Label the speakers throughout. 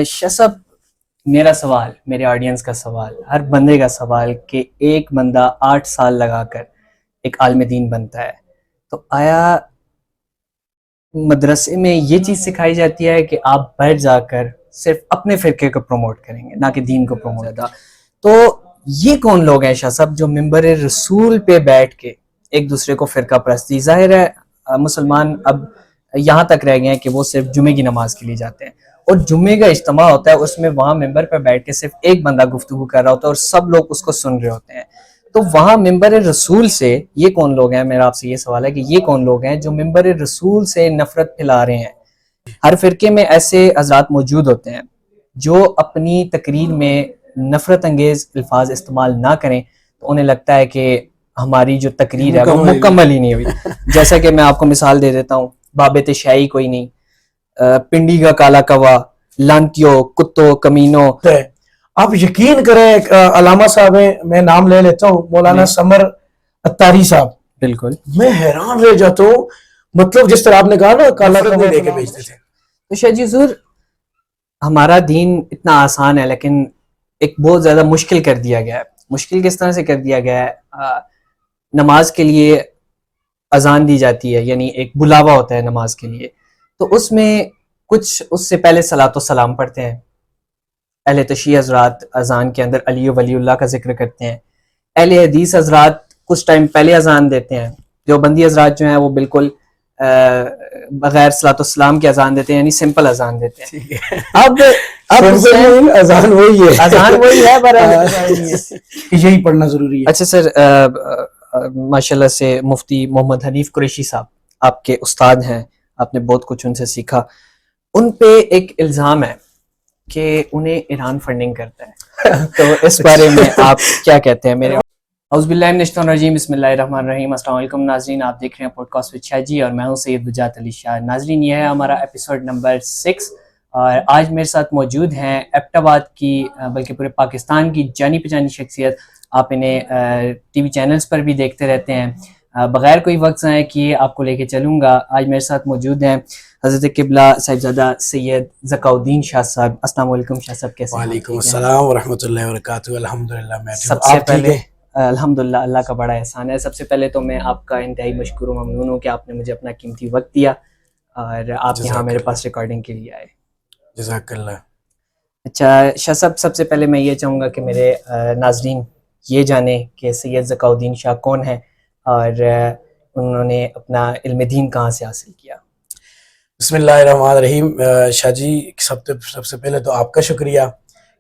Speaker 1: شاہ صاحب میرا سوال، میرے آڈینس کا سوال، ہر بندے کا سوال کہ ایک بندہ 8 سال لگا کر ایک عالم دین بنتا ہے، تو آیا مدرسے میں یہ چیز سکھائی جاتی ہے کہ آپ باہر جا کر صرف اپنے فرقے کو پروموٹ کریں گے، نہ کہ دین کو پروموٹ کریں؟ تو یہ کون لوگ ہیں شاہ صاحب جو ممبر رسول پہ بیٹھ کے ایک دوسرے کو فرقہ پرستی؟ ظاہر ہے مسلمان اب یہاں تک رہ گئے ہیں کہ وہ صرف جمعے کی نماز کے لیے جاتے ہیں، اور جمعے کا اجتماع ہوتا ہے، اس میں وہاں ممبر پہ بیٹھ کے صرف ایک بندہ گفتگو کر رہا ہوتا ہے اور سب لوگ اس کو سن رہے ہوتے ہیں۔ تو وہاں ممبر رسول سے یہ کون لوگ ہیں؟ میرا آپ سے یہ سوال ہے کہ یہ کون لوگ ہیں جو ممبر رسول سے نفرت پھیلا رہے ہیں؟ ہر فرقے میں ایسے حضرات موجود ہوتے ہیں جو اپنی تقریر میں نفرت انگیز الفاظ استعمال نہ کریں تو انہیں لگتا ہے کہ ہماری جو تقریر ہے وہ مکمل ہی نہیں ہوئی۔ جیسا کہ میں آپ کو مثال دے دیتا ہوں، بابت شاہی کوئی نہیں، پنڈی کا کالا کوا، لانتیو، کتو، کمینو۔
Speaker 2: آپ یقین کریں علامہ صاحب ہیں، میں نام لے لیتا ہوں، مولانا سمر اتاری صاحب،
Speaker 1: بالکل
Speaker 2: میں حیران رہ جاتا ہوں، مطلب جس طرح آپ نے کہا نا کالا کوا لے کے بھیجتے تھے۔
Speaker 1: تو شاہ جی حضور، ہمارا دین اتنا آسان ہے لیکن ایک بہت زیادہ مشکل کر دیا گیا ہے۔ مشکل کس طرح سے کر دیا گیا ہے؟ نماز کے لیے اذان دی جاتی ہے، یعنی ایک بلاوا ہوتا ہے نماز کے لیے، تو اس میں کچھ اس سے پہلے صلاۃ و سلام پڑھتے ہیں، اہل تشیع حضرات اذان کے اندر علی و ولی اللہ کا ذکر کرتے ہیں، اہل حدیث حضرات کچھ ٹائم پہلے اذان دیتے ہیں، دیوبندی حضرات جو ہیں وہ بالکل بغیر صلاۃ و سلام کے اذان دیتے ہیں، یعنی سمپل اذان دیتے ہیں۔ اب
Speaker 2: اذان وہی ہے،
Speaker 1: اذان وہی ہے پر
Speaker 2: یہی پڑھنا ضروری ہے۔
Speaker 1: اچھا سر، ماشاءاللہ سے مفتی محمد حنیف قریشی صاحب آپ کے استاد ہیں، آپ نے بہت کچھ ان سے سیکھا۔ ان پہ ایک الزام ہے کہ انہیں ایران فنڈنگ کرتا ہے، تو اس بارے میں آپ کیا کہتے ہیں؟ میرے اعوذ باللہ من الشیطان الرجیم، بسم اللہ الرحمن الرحیم۔ السلام علیکم ناظرین، آپ دیکھ رہے ہیں پوڈ کاسٹ وتھ شاہ جی اور میں ہوں سید وجاہت علی شاہ۔ ناظرین، یہ ہے ہمارا ایپیسوڈ نمبر 6 اور آج میرے ساتھ موجود ہیں ایبٹ آباد کی بلکہ پورے پاکستان کی جانی پہچانی شخصیت۔ آپ انہیں ٹی وی چینلز پر بھی دیکھتے رہتے ہیں۔ بغیر کوئی وقت ضائع کیے آپ کو لے کے چلوں گا۔ آج میرے ساتھ موجود ہیں حضرت قبلہ صاحبزادہ سید ذکاء الدین شاہ صاحب۔ السلام علیکم شاہ صاحب، کیسے ہیں؟
Speaker 2: وعلیکم السلام ورحمۃ اللہ وبرکاتہ، الحمدللہ میں ٹھیک ہوں،
Speaker 1: سب سے
Speaker 2: آپ ٹھیک ہیں؟
Speaker 1: الحمدللہ، اللہ کا بڑا احسان ہے۔ سب سے پہلے تو میں آپ کا انتہائی مشکور و ممنون ہوں کہ آپ نے مجھے اپنا قیمتی وقت دیا اور آپ یہاں میرے پاس ریکارڈنگ کے لیے آئے۔
Speaker 2: جزاک اللہ۔
Speaker 1: اچھا شاہ صاحب، سب سے پہلے میں یہ چاہوں گا کہ میرے ناظرین یہ جانیں کہ سید ذکاء الدین شاہ کون ہیں اور انہوں نے اپنا علم دین کہاں سے حاصل کیا۔
Speaker 2: بسم اللہ الرحمن الرحیم۔ شاہ جی، سب سے پہلے تو آپ کا شکریہ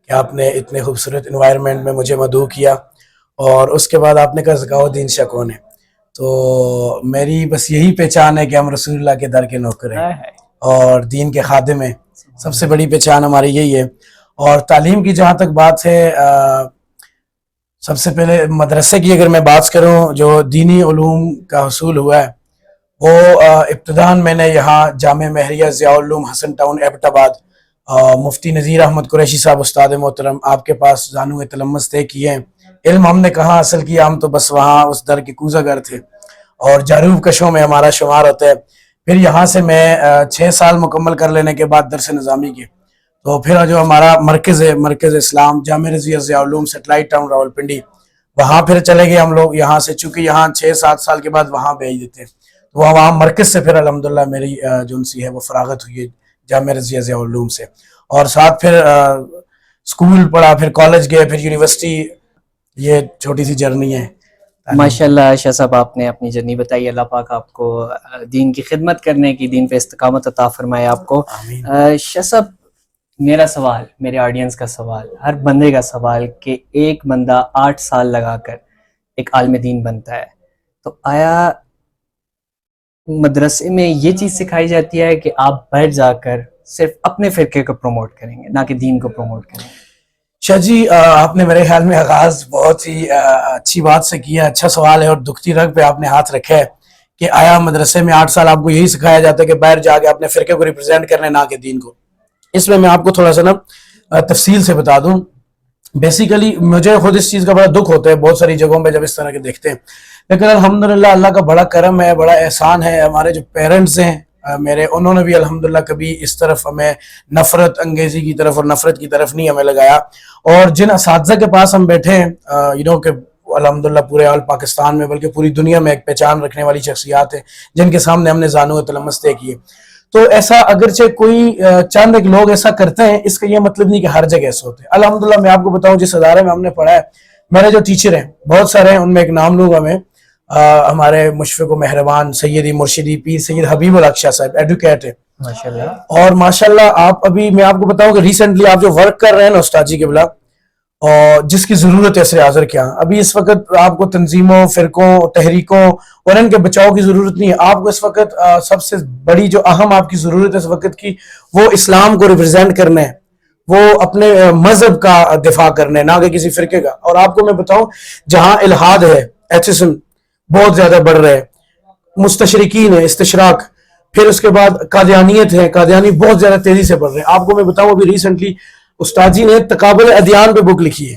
Speaker 2: کہ آپ نے اتنے خوبصورت انوائرمنٹ میں مجھے مدعو کیا، اور اس کے بعد آپ نے کہا ذکاء الدین شاہ کون ہے، تو میری بس یہی پہچان ہے کہ ہم رسول اللہ کے در کے نوکر ہیں اور دین کے خادم ہیں، سب سے بڑی پہچان ہماری یہی ہے۔ اور تعلیم کی جہاں تک بات ہے، سب سے پہلے مدرسے کی اگر میں بات کروں، جو دینی علوم کا حصول ہوا ہے وہ ابتداً میں نے یہاں جامع مہریہ ضیاء العلوم حسن ٹاؤن ایبٹ آباد، مفتی نذیر احمد قریشی صاحب استاد محترم، آپ کے پاس زانو تلمس طے کیے ہیں۔ علم ہم نے کہاں حاصل کیا، ہم تو بس وہاں اس در کے کوزہ گر تھے اور جاروب کشوں میں ہمارا شمار ہوتا ہے۔ پھر یہاں سے میں 6 سال مکمل کر لینے کے بعد درس نظامی کے، تو پھر جو ہمارا مرکز ہے، مرکز اسلام جامع رضویہ ضیاء العلوم سیٹلائٹ ٹاؤن راولپنڈی، وہاں پھر چلے گئے ہم لوگ یہاں سے، چونکہ یہاں 6-7 سال کے بعد وہاں بھیج دیتے ہیں، تو وہاں مرکز سے پھر الحمدللہ میری جو سی ہے وہ فراغت ہوئی ہے جامع رضویہ ضیاء العلوم سے، اور ساتھ پھر اسکول پڑھا، پھر کالج گئے، پھر یونیورسٹی۔ یہ چھوٹی سی جرنی ہے۔
Speaker 1: ماشاءاللہ شاہ صاحب، آپ نے اپنی جرنی بتائی، اللہ پاک آپ کو دین کی خدمت کرنے کی، دین پہ استقامت عطا فرمائے آپ کو۔ شاہ صاحب، میرا سوال، میرے آڈینس کا سوال، ہر بندے کا سوال کہ ایک بندہ 8 سال لگا کر ایک عالم دین بنتا ہے، تو آیا مدرسے میں یہ چیز سکھائی جاتی ہے کہ آپ باہر جا کر صرف اپنے فرقے کو پروموٹ کریں گے، نہ کہ دین کو پروموٹ کریں گے؟
Speaker 2: شاہ جی، آپ نے میرے خیال میں آغاز بہت ہی اچھی بات سے کیا، اچھا سوال ہے، اور دکھتی رگ پہ آپ نے ہاتھ رکھا ہے کہ آیا مدرسے میں 8 سال آپ کو یہی سکھایا جاتا ہے کہ باہر جا کے اپنے فرقے کو ریپرزینٹ کرنے، نہ کہ دین کو؟ اس میں آپ کو تھوڑا سا نا تفصیل سے بتا دوں۔ بیسیکلی مجھے خود اس چیز کا بڑا دکھ ہوتا ہے بہت ساری جگہوں پہ جب اس طرح کے دیکھتے ہیں، لیکن الحمدللہ اللہ کا بڑا کرم ہے، بڑا احسان ہے، ہمارے جو پیرنٹس ہیں میرے, انہوں نے بھی الحمدللہ کبھی اس طرف ہمیں نفرت انگیزی کی طرف اور نفرت کی طرف نہیں ہمیں لگایا. اور جن اساتذہ کے پاس ہم بیٹھے ہیں کہ الحمدللہ پورے آل پاکستان میں بلکہ پوری دنیا میں ایک پہچان رکھنے والی شخصیات ہیں جن کے سامنے ہم نے زانو تلمس طے کیے, تو ایسا اگرچہ کوئی چند ایک لوگ ایسا کرتے ہیں, اس کا یہ مطلب نہیں کہ ہر جگہ ایسے ہوتے ہیں. الحمدللہ میں آپ کو بتاؤں جس ادارے میں ہم نے پڑھا ہے, میرے جو ٹیچر ہیں بہت سارے ہیں, ان میں ایک نام لوں گا میں, ہمارے مشفق و مہربان سیدی مرشدی پیر سید حبیب الحق شاہ صاحب ایڈوکیٹ ہیں
Speaker 1: ماشاءاللہ.
Speaker 2: اور ماشاءاللہ آپ ابھی میں آپ کو بتاؤں کہ ریسنٹلی آپ جو ورک کر رہے ہیں نا استاد جی قبلہ, اور جس کی ضرورت ہے عصر حاضر کیا, ابھی اس وقت آپ کو تنظیموں, فرقوں, تحریکوں اور ان کے بچاؤ کی ضرورت نہیں ہے. آپ کو اس وقت سب سے بڑی جو اہم آپ کی ضرورت ہے اس وقت کی, وہ اسلام کو ریپرزینٹ کرنا ہے, وہ اپنے مذہب کا دفاع کرنا ہے, نہ کہ کسی فرقے کا. اور آپ کو میں بتاؤں جہاں الحاد ہے, ایتھیسم بہت زیادہ بڑھ رہا ہے, مستشرقین ہے, استشراق, پھر اس کے بعد قادیانیت ہے, قادیانی بہت زیادہ تیزی سے بڑھ رہے ہیں. آپ کو میں بتاؤں ابھی ریسنٹلی استاد جی نے تقابل ادیان پہ بک لکھی ہے,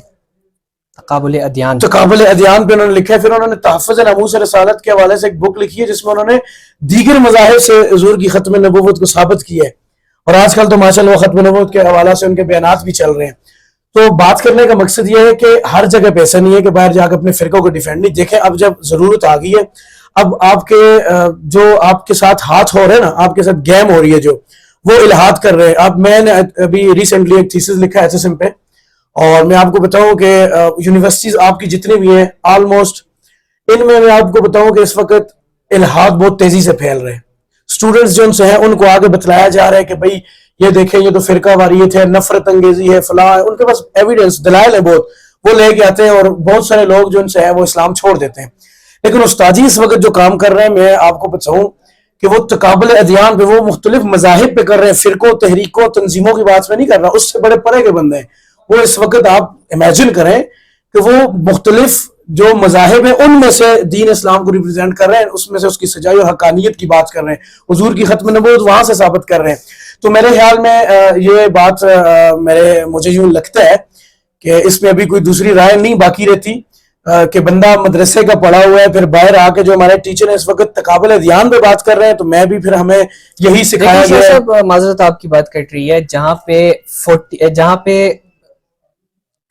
Speaker 1: تقابل ادیان
Speaker 2: پہ انہوں نے لکھا ہے. پھر انہوں نے تحفظ ناموس رسالت کے حوالے سے ایک بک لکھی ہے جس میں انہوں نے دیگر مذاہب سے حضور کی ختم نبوت کو ثابت کیا ہے, اور آج کل تو ماشاءاللہ وہ ختم نبوت کے حوالے سے ان کے بیانات بھی چل رہے ہیں. تو بات کرنے کا مقصد یہ ہے کہ ہر جگہ پہ ایسا نہیں ہے کہ باہر جا کے اپنے فرقوں کو ڈیفینڈ نہیں. دیکھیں اب جب ضرورت آ گئی ہے, اب آپ کے جو آپ کے ساتھ ہاتھ ہو رہے ہیں نا, آپ کے ساتھ گیم ہو رہی ہے جو, وہ الہاد کر رہے ہیں. اب میں نے ابھی ریسنٹلی ایک تھیسس لکھا ہے ایتھیسم پہ, اور میں آپ کو بتاؤں کہ یونیورسٹیز آپ کی جتنی بھی ہیں آلموسٹ, ان میں آپ کو بتاؤں کہ اس وقت الہاد بہت تیزی سے پھیل رہے ہیں. اسٹوڈنٹس جو ان سے ہیں ان کو آگے بتلایا جا رہا ہے کہ بھائی یہ دیکھیں یہ تو فرقہ واریت ہے, نفرت انگیزی ہے, فلاں ہے. ان کے پاس ایویڈنس دلائل ہے بہت, وہ لے کے آتے ہیں, اور بہت سارے لوگ جو ان سے ہیں وہ اسلام چھوڑ دیتے ہیں. لیکن استاد جی اس وقت جو کام کر رہے ہیں, میں آپ کو بتاؤں کہ وہ تقابل ادیان پہ, وہ مختلف مذاہب پہ کر رہے ہیں, فرقوں, تحریکوں, تنظیموں کی بات میں نہیں کر رہا, اس سے بڑے پرے کے بندے ہیں وہ. اس وقت آپ امیجن کریں کہ وہ مختلف جو مذاہب ہیں ان میں سے دین اسلام کو ریپرزینٹ کر رہے ہیں, اس میں سے اس کی سچائی اور حقانیت کی بات کر رہے ہیں, حضور کی ختم نبوت وہاں سے ثابت کر رہے ہیں. تو میرے خیال میں یہ بات مجھے یوں لگتا ہے کہ اس میں ابھی کوئی دوسری رائے نہیں باقی رہتی, کہ بندہ مدرسے کا پڑھا ہوا ہے, پھر باہر آ کے جو ہمارے ٹیچر ہیں اس وقت تقابل ادیان پہ بات کر رہے ہیں, تو میں بھی پھر ہمیں یہی سکھایا گیا ہے.
Speaker 1: معذرت آپ کی بات کٹ رہی ہے, جہاں پہ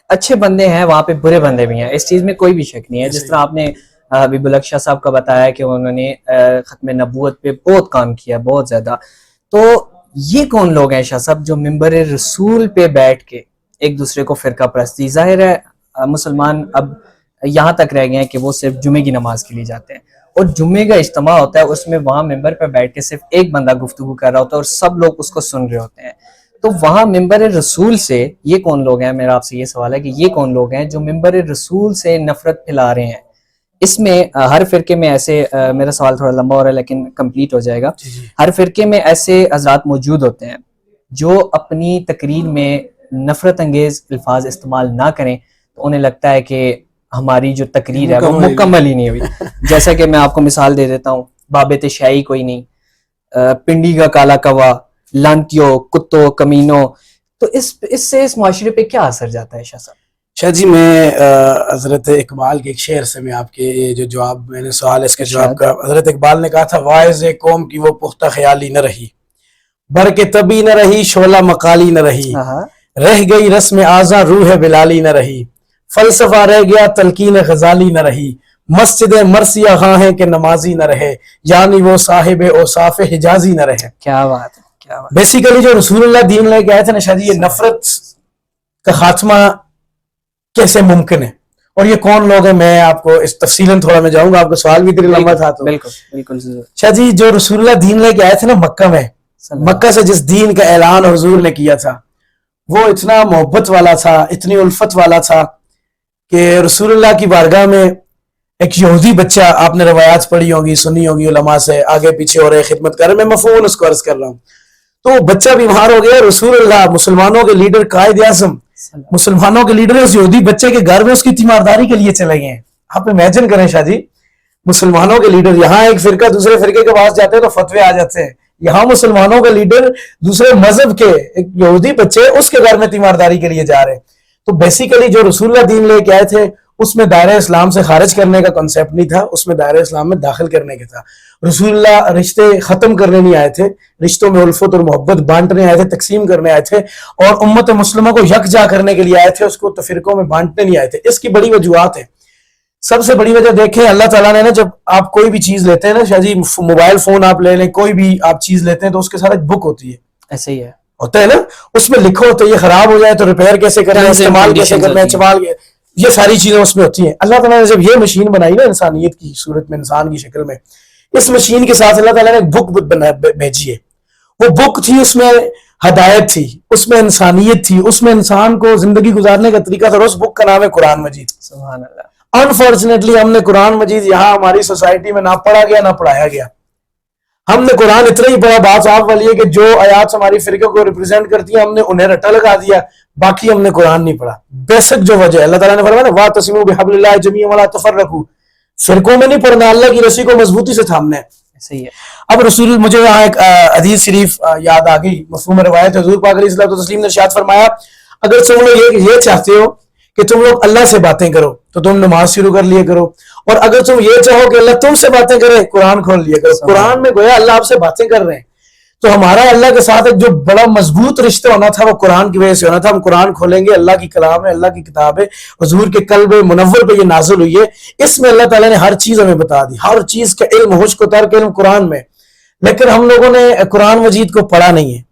Speaker 1: اچھے بندے ہیں وہاں پہ برے بندے بھی ہیں, اس چیز میں کوئی بھی شک نہیں ہے. جس طرح آپ نے حبیب الحق شاہ صاحب کا بتایا کہ انہوں نے ختم نبوت پہ بہت کام کیا, بہت زیادہ. تو یہ کون لوگ ہیں شاہ صاحب جو ممبر رسول پہ بیٹھ کے ایک دوسرے کو فرقہ پرستی, ظاہر ہے مسلمان اب یہاں تک رہ گئے ہیں کہ وہ صرف جمعے کی نماز کے لیے جاتے ہیں, اور جمعے کا اجتماع ہوتا ہے, اس میں وہاں ممبر پہ بیٹھ کے صرف ایک بندہ گفتگو کر رہا ہوتا ہے اور سب لوگ اس کو سن رہے ہوتے ہیں. تو وہاں ممبر رسول سے یہ کون لوگ ہیں, میرا آپ سے یہ سوال ہے کہ یہ کون لوگ ہیں جو ممبر رسول سے نفرت پھیلا رہے ہیں. اس میں ہر فرقے میں ایسے, میرا سوال تھوڑا لمبا ہو رہا ہے لیکن کمپلیٹ ہو جائے گا. ہر فرقے میں ایسے حضرات موجود ہوتے ہیں جو اپنی تقریر میں نفرت انگیز الفاظ استعمال نہ کریں, تو انہیں لگتا ہے کہ ہماری جو تقریر ہے وہ مکمل ہی نہیں ہوئی. جیسا کہ میں آپ کو مثال دے دیتا ہوں, بابت شاہی کوئی نہیں, پنڈی کا کالا کوا, لانتیوں, کتوں, کمینوں. تو اس سے اس معاشرے پہ کیا اثر جاتا ہے شاہ صاحب؟
Speaker 2: شاہ جی میں حضرت اقبال کے ایک شعر سے میں آپ کے جو جواب, میں نے سوال ہے اس کے جواب کا, حضرت اقبال نے کہا تھا, واعظ قوم کی وہ پختہ خیالی نہ رہی, بر کے طبی نہ رہی, شعلہ مقالی نہ رہی, رہ گئی رسم آزاں روح بلالی نہ رہی, فلسفہ رہ گیا تلقین غزالی نہ رہی, مسجد مرثیہ خواہ ہیں کہ نمازی نہ رہے, یعنی وہ صاحب اوصاف حجازی نہ رہے.
Speaker 1: کیا بات ہے, کیا بات.
Speaker 2: بیسیکلی جو رسول اللہ دین لے کے آئے تھے نا شاہ جی, یہ نفرت کا خاتمہ کیسے ممکن ہے, اور یہ کون لوگ ہیں, میں آپ کو اس تفصیلاً تھوڑا میں جاؤں گا, آپ کا سوال بھی دل لمبا تھا. تو
Speaker 1: بالکل
Speaker 2: شاہ جی جو رسول اللہ دین لے کے آئے تھے نا مکہ میں, مکہ سے جس دین کا اعلان حضور نے کیا تھا وہ اتنا محبت والا تھا, اتنی الفت والا تھا کہ رسول اللہ کی بارگاہ میں ایک یہودی بچہ, آپ نے روایات پڑھی ہوگی, سنی ہوگی علماء سے, آگے پیچھے ہو رہے خدمت کر رہے, میں مفہوم اس کو عرض کر رہا ہوں. تو بچہ بیمار ہو گیا, رسول اللہ مسلمانوں کے لیڈر, قائد اعظم, مسلمانوں کے لیڈر اس یہودی بچے کے گھر میں اس کی تیمارداری کے لیے چلے گئے ہیں. آپ امیجن کریں شاہ جی, مسلمانوں کے لیڈر, یہاں ایک فرقہ دوسرے فرقے کے پاس جاتے ہیں تو فتوے آ جاتے ہیں, یہاں مسلمانوں کے لیڈر دوسرے مذہب کے ایک یہودی بچے اس کے گھر میں تیمارداری کے لیے جا رہے ہیں. تو بیسیکلی جو رسول اللہ دین لے کے آئے تھے اس میں دائرہ اسلام سے خارج کرنے کا کنسیپٹ نہیں تھا, اس میں دائرہ اسلام میں داخل کرنے کا تھا. رسول اللہ رشتے ختم کرنے نہیں آئے تھے, رشتوں میں الفت اور محبت بانٹنے آئے تھے, تقسیم کرنے آئے تھے, اور امت مسلمہ کو یکجا کرنے کے لیے آئے تھے, اس کو تفرقوں میں بانٹنے نہیں آئے تھے. اس کی بڑی وجوہات ہیں. سب سے بڑی وجہ دیکھیں, اللہ تعالیٰ نے نا جب آپ کوئی بھی چیز لیتے ہیں نا شاہ جی, موبائل فون آپ لے لیں, کوئی بھی آپ چیز لیتے ہیں تو اس کے ساتھ ایک بک ہوتی ہے,
Speaker 1: ایسے ہی ہے,
Speaker 2: ہوتا ہے نا, اس میں لکھو ہوتا ہے یہ خراب ہو جائے تو ریپیئر کیسے کرنا ہے, استعمال کیسے کرنا ہے, استعمال یہ ساری چیزیں اس میں ہوتی ہیں. اللہ تعالیٰ نے جب یہ مشین بنائی نا انسانیت کی صورت میں, انسان کی شکل میں, اس مشین کے ساتھ اللہ تعالیٰ نے ایک بک بھیجی ہے. وہ بک تھی, اس میں ہدایت تھی, اس میں انسانیت تھی, اس میں انسان کو زندگی گزارنے کا طریقہ تھا, اور اس بک کا نام ہے قرآن مجید.
Speaker 1: سبحان اللہ.
Speaker 2: انفارچونیٹلی ہم نے قرآن مجید یہاں ہماری سوسائٹی میں نہ پڑھا گیا نہ پڑھایا گیا. ہم نے قرآن اتنا ہی پڑھا, بات صاف والی ہے کہ جو آیات ہماری فرقے کو ریپرزینٹ کرتی ہیں ہم نے انہیں رٹا لگا دیا, باقی ہم نے قرآن نہیں پڑھا. بیسک جو وجہ ہے, اللہ تعالیٰ نے فرمایا نا وَاعْتَصِمُوا بِحَبْلِ اللَّهِ جَمِيعًا وَلَا تَفَرَّقُوا, فرقوں میں نہیں پڑھنا, اللہ کی رسی کو مضبوطی سے تھامنا ہے.
Speaker 1: صحیح ہے.
Speaker 2: اب رسول, مجھے یہاں ایک حدیث شریف یاد آ گئی, مفہوم روایت, حضور پاک علیہ الصلوۃ والتسلیم نے ارشاد فرمایا, اگر تم لوگ یہ چاہتے ہو کہ تم لوگ اللہ سے باتیں کرو تو تم نماز شروع کر لیا کرو, اور اگر تم یہ چاہو کہ اللہ تم سے باتیں کرے قرآن کھول لیا کرو. قرآن میں گویا اللہ آپ سے باتیں کر رہے ہیں. تو ہمارا اللہ کے ساتھ ایک جو بڑا مضبوط رشتہ ہونا تھا وہ قرآن کی وجہ سے ہونا تھا. ہم قرآن کھولیں گے, اللہ کی کلام ہے, اللہ کی کتاب ہے, حضور کے قلب منور پہ یہ نازل ہوئی ہے, اس میں اللہ تعالیٰ نے ہر چیز ہمیں بتا دی, ہر چیز کا علم, ہوش کو ترک علم قرآن میں. لیکن ہم لوگوں نے قرآن مجید کو پڑھا نہیں ہے.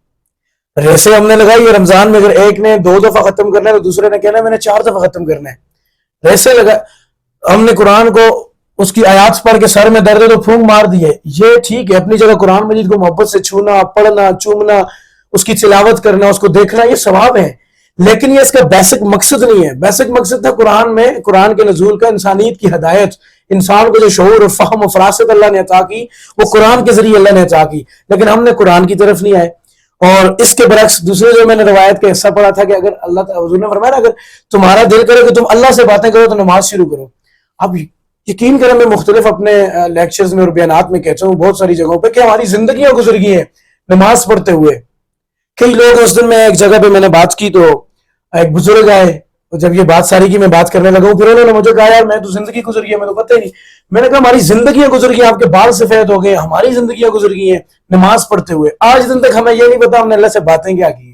Speaker 2: ریسے ہم نے لگائی ہے, رمضان میں اگر ایک نے 2 دفعہ ختم کرنا ہے تو دوسرے نے کہنا ہے میں نے 4 دفعہ ختم کرنا ہے. ریسے لگا, ہم نے قرآن کو اس کی آیات پڑھ کے سر میں درد ہے تو پھونک مار دی ہے. یہ ٹھیک ہے, اپنی جگہ قرآن مجید کو محبت سے چھونا, پڑھنا, چومنا, اس کی تلاوت کرنا, اس کو دیکھنا, یہ ثواب ہے, لیکن یہ اس کا بیسک مقصد نہیں ہے. بیسک مقصد تھا قرآن میں, قرآن کے نزول کا, انسانیت کی ہدایت, انسان کو جو شعور اور فہم و فراست اللہ نے عطا کی وہ قرآن کے ذریعے اللہ نے عطا کی. لیکن ہم نے قرآن کی طرف نہیں آئے. اور اس کے برعکس دوسرے جو میں نے روایت کا حصہ پڑھا تھا کہ اگر اللہ حضور نے فرمایا اگر تمہارا دل کرے کہ تم اللہ سے باتیں کرو تو نماز شروع کرو. اب یقین کریں میں مختلف اپنے لیکچرز میں اور بیانات میں کہتا ہوں بہت ساری جگہوں پہ کہ ہماری زندگیاں گزر گئی ہیں نماز پڑھتے ہوئے. کئی لوگ, اس دن میں ایک جگہ پہ میں نے بات کی تو ایک بزرگ آئے, جب یہ بات ساری کی میں بات کرنے لگا ہوں, پھر انہوں نے مجھے کہا یار میں تو زندگی گزر گئی ہے, میں تو پتہ ہی نہیں. میں نے کہا ہماری زندگیاں گزر گئی ہیں, آپ کے بال سفید ہو گئے, ہماری زندگیاں گزر گئی ہیں نماز پڑھتے ہوئے. آج دن تک ہمیں یہ نہیں پتا ہم نے اللہ سے باتیں کیا کی.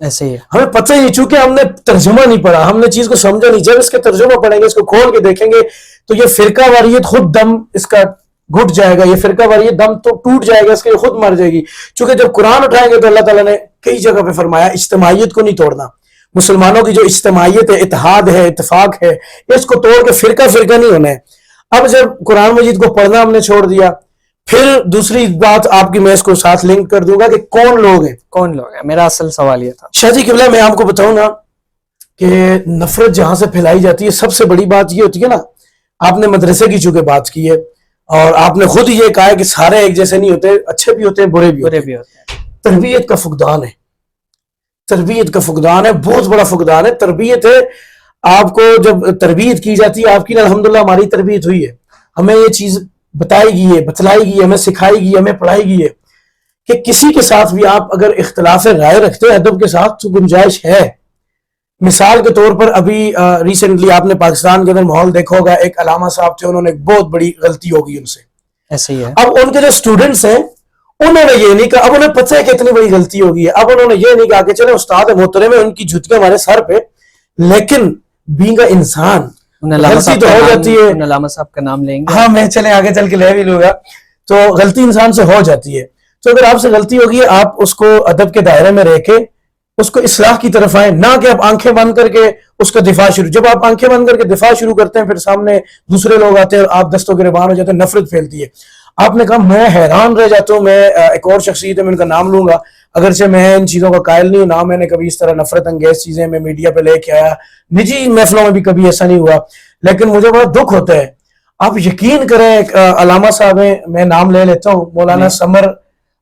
Speaker 1: ایسے ہی
Speaker 2: ہمیں پتہ ہی نہیں, چونکہ ہم نے ترجمہ نہیں پڑھا, ہم نے چیز کو سمجھا نہیں. جب اس کے ترجمہ پڑھیں گے, اس کو کھول کے دیکھیں گے تو یہ فرقہ واریت خود دم اس کا گھٹ جائے گا, یہ فرقہ واریت دم تو ٹوٹ جائے گا, اس کے خود مر جائے گی. چونکہ جب قرآن اٹھائیں گے تو اللہ تعالیٰ نے کئی جگہ پہ فرمایا اجتماعیت کو نہیں توڑنا. مسلمانوں کی جو اجتماعیت ہے, اتحاد ہے, اتفاق ہے, اس کو توڑ کے فرقہ نہیں ہونا ہے. اب جب قرآن مجید کو پڑھنا ہم نے چھوڑ دیا, پھر دوسری بات آپ کی میں اس کو ساتھ لنک کر دوں گا کہ کون لوگ ہیں.
Speaker 1: کون لوگ ہیں, میرا اصل سوال یہ تھا.
Speaker 2: شاہ جی قبلہ میں آپ کو بتاؤں نا کہ نفرت جہاں سے پھیلائی جاتی ہے, سب سے بڑی بات یہ ہوتی ہے نا, آپ نے مدرسے کی چونکہ بات کی ہے اور آپ نے خود یہ کہا ہے کہ سارے ایک جیسے نہیں ہوتے, اچھے بھی ہوتے ہیں برے بھی ہوتے ہیں. تربیت کا فقدان ہے, تربیت کا فقدان ہے, بہت بڑا فقدان ہے. تربیت ہے, آپ کو جب تربیت کی جاتی ہے, آپ کی الحمدللہ ہماری تربیت ہوئی ہے, ہمیں یہ چیز بتائی گئی ہے, بتلائی گئی ہے, ہمیں سکھائی گئی ہے, ہمیں پڑھائی گئی ہے کہ کسی کے ساتھ بھی آپ اگر اختلاف رائے رکھتے ہیں ادب کے ساتھ تو گنجائش ہے. مثال کے طور پر ابھی ریسنٹلی آپ نے پاکستان کے اندر ماحول دیکھا ہوگا, ایک علامہ صاحب تھے, انہوں نے ایک بہت بڑی غلطی ہو گئی ان سے.
Speaker 1: ایسے ہی ہے.
Speaker 2: اب ان کے جو اسٹوڈنٹس ہیں انہوں نے یہ نہیں کہا, اب انہیں پتہ ہے کہ اتنی بڑی غلطی ہوگی ہے, اب انہوں نے یہ نہیں کہا کہ چلے استاد محترم ہے ان کی جوتیاں ہمارے سر پہ, لیکن بینگ اے انسان غلطی تو ہو جاتی ہے.
Speaker 1: علامہ صاحب کا نام لیں گے,
Speaker 2: ہاں میں چلے آگے چل کے لے بھی لوں گا. تو غلطی انسان سے ہو جاتی ہے, تو اگر آپ سے غلطی ہوگی ہے آپ اس کو ادب کے دائرے میں رہ کے اس کو اصلاح کی طرف آئیں, نہ کہ آپ آنکھیں بند کر کے اس کا دفاع شروع. جب آپ آنکھیں بند کر کے دفاع شروع کرتے ہیں پھر سامنے دوسرے لوگ آتے ہیں اور آپ دستوں گریبان ہو جاتے ہیں, نفرت پھیلتی ہے. آپ نے کہا میں حیران رہ جاتا ہوں, میں ایک اور شخصیت ہے میں ان کا نام لوں گا, اگرچہ میں ان چیزوں کا قائل نہیں ہوں, نہ میں نے کبھی اس طرح نفرت انگیز چیزیں میں میڈیا پہ لے کے آیا, نجی محفلوں میں بھی کبھی ایسا نہیں ہوا, لیکن مجھے بڑا دکھ ہوتا ہے. آپ یقین کریں ایک علامہ صاحب ہیں, میں نام لے لیتا ہوں, مولانا سمر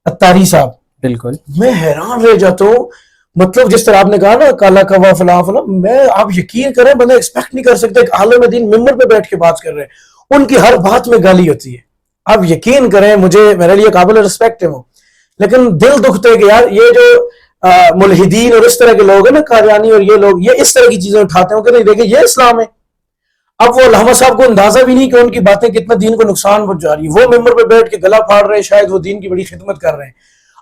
Speaker 2: اتاری صاحب,
Speaker 1: بالکل
Speaker 2: میں حیران رہ جاتا ہوں. مطلب جس طرح آپ نے کہا نا کالا کوا فلاں فلاں, میں آپ یقین کریں بندہ ایکسپیکٹ نہیں کر سکتے ایک عالم دین ممبر پہ بیٹھ کے بات کر رہے ہیں, ان کی ہر بات میں گالی ہوتی ہے. آپ یقین کریں مجھے میرے لیے قابل رسپیکٹ ہے وہ, لیکن دل دکھتا ہے کہ یار یہ جو ملحدین اور اس طرح کے لوگ ہیں نا, قادیانی اور یہ لوگ, یہ اس طرح کی چیزیں اٹھاتے ہیں کہ نہیں دیکھیں یہ اسلام ہے. اب وہ علامہ صاحب کو اندازہ بھی نہیں کہ ان کی باتیں کتنا دین کو نقصان پہنچا رہی ہے. وہ ممبر پہ بیٹھ کے گلا پھاڑ رہے ہیں, شاید وہ دین کی بڑی خدمت کر رہے ہیں.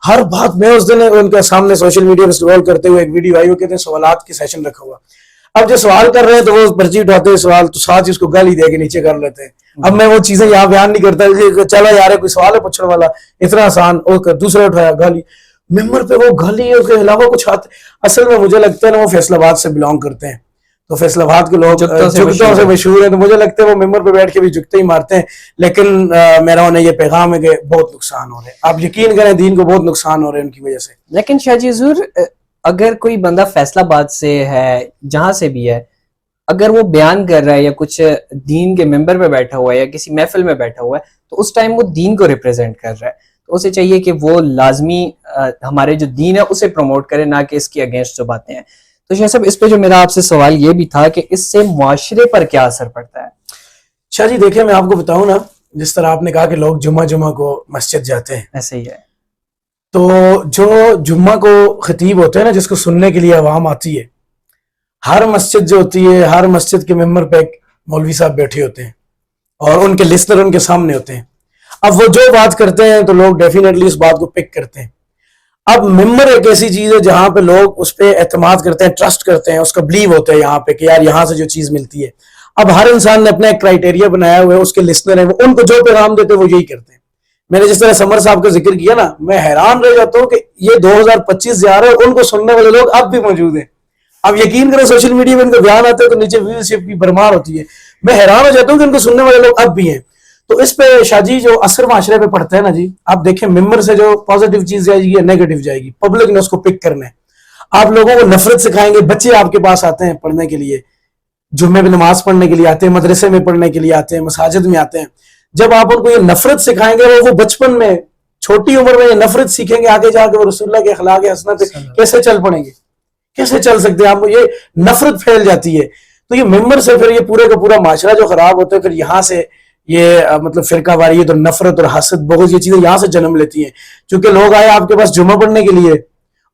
Speaker 2: ہر بات میں اس دن ان کے سامنے سوشل میڈیا پہ اسکرول کرتے ہوئے ایک ویڈیو آئی, وہ کہتے ہیں سوالات کی سیشن رکھا ہوا. اب جو سوال کر رہے ہیں تو وہ پرچی اٹھاتے ہیں سوال, تو ساتھ ہی اس کو گالی دے کے نیچے کر لیتے ہیں. اب میں وہ چیزیں یہاں بیان نہیں کرتا, چلو یار کوئی سوال ہے پوچھنے والا, اتنا آسان, دوسرا اٹھایا گالی. ممبر پہ وہ گالی کے علاوہ کچھ آتے. اصل میں مجھے لگتا ہے نا وہ فیصل آباد سے بلانگ کرتے ہیں, تو فیصل آباد کے لوگ جگتوں سے مشہور ہیں, تو مجھے لگتا ہے وہ ممبر پہ بیٹھ کے بھی جگتے ہی مارتے ہیں. لیکن میرا انہیں یہ پیغام ہے کہ بہت نقصان ہو رہے ہیں, آپ یقین کریں دین کو بہت نقصان ہو رہے ہیں ان کی وجہ سے.
Speaker 1: لیکن شاہ جی حضور, اگر کوئی بندہ فیصل آباد سے ہے, جہاں سے بھی ہے, اگر وہ بیان کر رہا ہے یا کچھ دین کے ممبر پہ بیٹھا ہوا ہے یا کسی محفل میں بیٹھا ہوا ہے, تو اس ٹائم وہ دین کو ریپرزینٹ کر رہا ہے, تو اسے چاہیے کہ وہ لازمی ہمارے جو دین ہے اسے پروموٹ کرے, نہ کہ اس کی اگینسٹ جو باتیں ہیں. تو شاہ صاحب, اس پہ جو میرا آپ سے سوال یہ بھی تھا کہ اس سے معاشرے پر کیا اثر پڑتا ہے؟
Speaker 2: شاہ جی دیکھیں, میں آپ کو بتاؤں نا, جس طرح آپ نے کہا کہ لوگ جمعہ کو مسجد جاتے ہیں,
Speaker 1: ایسے ہی ہے.
Speaker 2: تو جو جمعہ کو خطیب ہوتے ہیں نا, جس کو سننے کے لیے عوام آتی ہے, ہر مسجد جو ہوتی ہے, ہر مسجد کے ممبر پہ ایک مولوی صاحب بیٹھے ہوتے ہیں اور ان کے لسنر ان کے سامنے ہوتے ہیں. اب وہ جو بات کرتے ہیں تو لوگ ڈیفینیٹلی اس بات کو پک کرتے ہیں. اب ممبر ایک ایسی چیز ہے جہاں پہ لوگ اس پہ اعتماد کرتے ہیں, ٹرسٹ کرتے ہیں, اس کا بلیو ہوتا ہے یہاں پہ کہ یار یہاں سے جو چیز ملتی ہے. اب ہر انسان نے اپنا ایک کرائیٹیریا بنایا ہوا ہے, اس کے لسنر ہیں, ان کو جو پیغام دیتے ہیں وہ یہی کرتے ہیں. میں نے جس طرح سمر صاحب کا ذکر کیا نا, میں حیران رہ جاتا ہوں کہ یہ 2025 جا رہا ہے, ان کو سننے والے لوگ اب بھی موجود ہیں. اب یقین کریں سوشل میڈیا میں ان کا بیان آتا ہے تو نیچے ویورشپ کی بھرمار ہوتی ہے. میں حیران ہو جاتا ہوں کہ ان کو سننے والے لوگ اب بھی ہیں. تو اس پہ شاہ جی جو اثر معاشرے پہ پڑتا ہے نا جی, آپ دیکھیں ممبر سے جو پازیٹیو چیز جائے گی یا نیگیٹو جائے گی, پبلک نے اس کو پک کرنا ہے. آپ لوگوں کو نفرت سکھائیں گے, بچے آپ کے پاس آتے ہیں پڑھنے کے لیے, جمعے میں نماز پڑھنے کے لیے آتے ہیں, مدرسے میں پڑھنے کے لیے آتے ہیں, مساجد میں آتے ہیں. جب آپ ان کو یہ نفرت سکھائیں گے, وہ بچپن میں چھوٹی عمر میں یہ نفرت سیکھیں گے, آگے جا کے وہ رسول اللہ کے اخلاق حسنہ پہ کیسے چل پڑیں گے, کیسے چل سکتے ہیں. آپ کو یہ نفرت پھیل جاتی ہے. تو یہ ممبر سے پھر یہ پورے کا پورا معاشرہ جو خراب ہوتا ہے, پھر یہاں سے یہ مطلب فرقہ واریت اور نفرت اور حسد بغض, یہ چیزیں یہاں سے جنم لیتی ہیں. چونکہ لوگ آئے آپ کے پاس جمعہ پڑھنے کے لیے,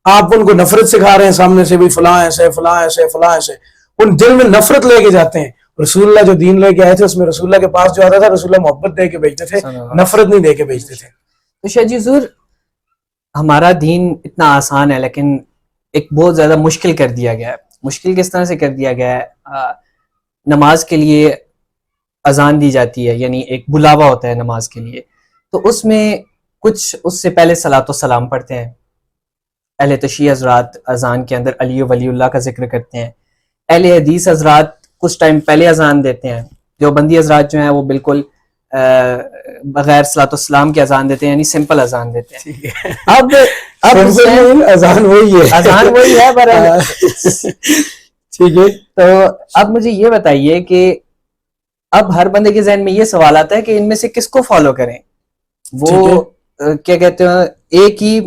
Speaker 2: آپ ان کو نفرت سکھا رہے ہیں سامنے سے, بھی فلاں ایسے فلاں ایسے فلاں ایسے, ان دل میں نفرت لے کے جاتے ہیں. رسول اللہ جو دین لے کے آئے تھے, اس میں رسول اللہ کے پاس جو آتا تھا, رسول اللہ محبت دے کے بھیجتے تھے, نفرت نہیں دے کے بھیجتے تھے.
Speaker 1: تو شاہ جی حضور, ہمارا دین اتنا آسان ہے لیکن ایک بہت زیادہ مشکل کر دیا گیا ہے. مشکل کس طرح سے کر دیا گیا ہے؟ نماز کے لیے اذان دی جاتی ہے, یعنی ایک بلاوا ہوتا ہے نماز کے لیے, تو اس میں کچھ اس سے پہلے صلاۃ و سلام پڑھتے ہیں. اہل تشیع حضرات اذان کے اندر علی و ولی اللہ کا ذکر کرتے ہیں. اہل حدیث حضرات کچھ ٹائم پہلے اذان دیتے ہیں. دیوبندی حضرات جو ہیں وہ بالکل بغیر صلاۃ و سلام کے اذان دیتے ہیں, یعنی سمپل اذان دیتے ہیں. اب
Speaker 2: اذان وہی ہے,
Speaker 1: اذان وہی ہے پر
Speaker 2: ٹھیک ہے.
Speaker 1: تو اب مجھے یہ بتائیے کہ اب ہر بندے کے ذہن میں یہ سوال آتا ہے کہ ان میں سے کس کو فالو کریں. وہ کیا کہتے ہیں, ایک ہی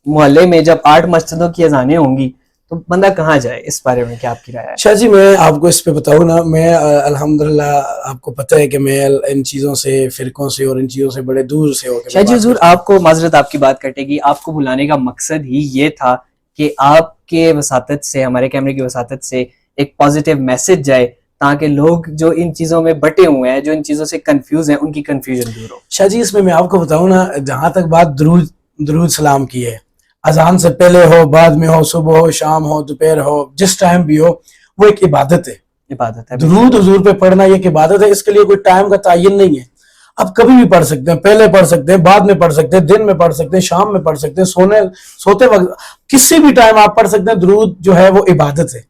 Speaker 1: محلے میں جب 8 مسجدوں کی اذانیں ہوں گی تو بندہ کہاں جائے؟ اس بارے میں کیا آپ کی رائے ہے؟
Speaker 2: شاہ جی میں آپ کو اس پہ بتاؤں نا, میں الحمدللہ آپ کو پتہ ہے کہ میں ان چیزوں سے, فرقوں سے اور ان چیزوں سے بڑے دور سے ہو کے.
Speaker 1: شاہ جی حضور, آپ کو معذرت آپ کی بات کٹے گی, آپ کو بلانے کا مقصد ہی یہ تھا کہ آپ کے وساطت سے, ہمارے کیمرے کی وساطت سے ایک پازیٹیو میسج جائے, تاکہ لوگ جو ان چیزوں میں بٹے ہوئے ہیں, جو ان چیزوں سے کنفیوز ہیں, ان کی کنفیوژن دور ہو.
Speaker 2: شاہ جی اس میں آپ کو بتاؤں نا, جہاں تک بات درود سلام کی ہے, اذان سے پہلے ہو, بعد میں ہو, صبح ہو, شام ہو, دوپہر ہو, جس ٹائم بھی ہو, وہ ایک عبادت ہے.
Speaker 1: عبادت ہے.
Speaker 2: درود حضور پہ پڑھنا یہ ایک عبادت ہے. اس کے لیے کوئی ٹائم کا تعین نہیں ہے. آپ کبھی بھی پڑھ سکتے ہیں, پہلے پڑھ سکتے ہیں, بعد میں پڑھ سکتے ہیں, دن میں پڑھ سکتے ہیں, شام میں پڑھ سکتے ہیں, سوتے وقت, کسی بھی ٹائم آپ پڑھ سکتے ہیں. درود جو ہے وہ عبادت ہے.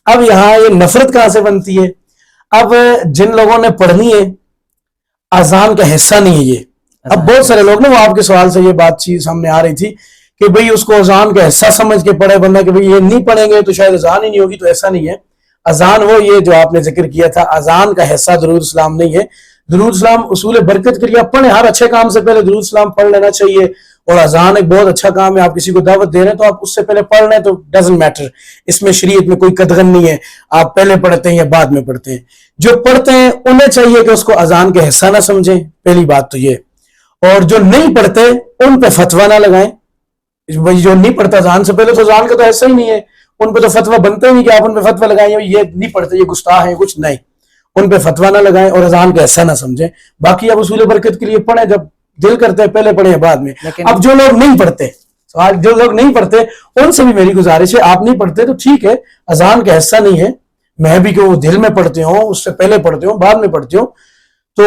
Speaker 2: اب یہاں یہ نفرت کہاں سے بنتی ہے؟ اب جن لوگوں نے پڑھنی ہے, اذان کا حصہ نہیں ہے یہ. اب بہت سارے لوگ نا, وہ آپ کے سوال سے یہ بات چیز سامنے آ رہی تھی کہ بھئی اس کو اذان کا حصہ سمجھ کے پڑھے بندہ, کہ بھئی یہ نہیں پڑھیں گے تو شاید اذان ہی نہیں ہوگی. تو ایسا نہیں ہے. اذان وہ یہ جو آپ نے ذکر کیا تھا, اذان کا حصہ درود اسلام نہیں ہے. درود اسلام اصول برکت کے لیے آپ پڑھیں, ہر اچھے کام سے پہلے درود اسلام پڑھ لینا چاہیے. اور اذان ایک بہت اچھا کام ہے. آپ کسی کو دعوت دے رہے ہیں تو آپ اس سے پہلے پڑھ رہے ہیں تو ڈزنٹ میٹر, اس میں شریعت میں کوئی قدغن نہیں ہے آپ پہلے پڑھتے ہیں یا بعد میں پڑھتے ہیں. جو پڑھتے ہیں انہیں چاہیے کہ اس کو اذان کا حصہ نہ سمجھیں, پہلی بات تو یہ. اور جو نہیں پڑھتے ان پہ فتویٰ نہ لگائیں. جو نہیں پڑھتا اذان سے پہلے, تو اذان کا تو ایسا ہی نہیں ہے, ان پہ تو فتویٰ بنتا ہی نہیں کہ آپ ان پہ فتویٰ لگائیں یہ نہیں پڑھتے, یہ گستاخ ہیں, کچھ نہیں. ان پہ فتوا نہ لگائیں اور اذان کا حصہ نہ سمجھیں. باقی اب اصول برکت کے لیے پڑھیں, جب دل کرتا ہے پہلے پڑھیں بعد میں. اب جو لوگ نہیں پڑھتے, جو لوگ نہیں پڑھتے ان سے بھی میری گزارش ہے, آپ نہیں پڑھتے تو ٹھیک ہے, اذان کا حصہ نہیں ہے. میں بھی کہ وہ دل میں پڑھتے ہوں, اس سے پہلے پڑھتے ہوں, بعد میں پڑھتے ہوں, تو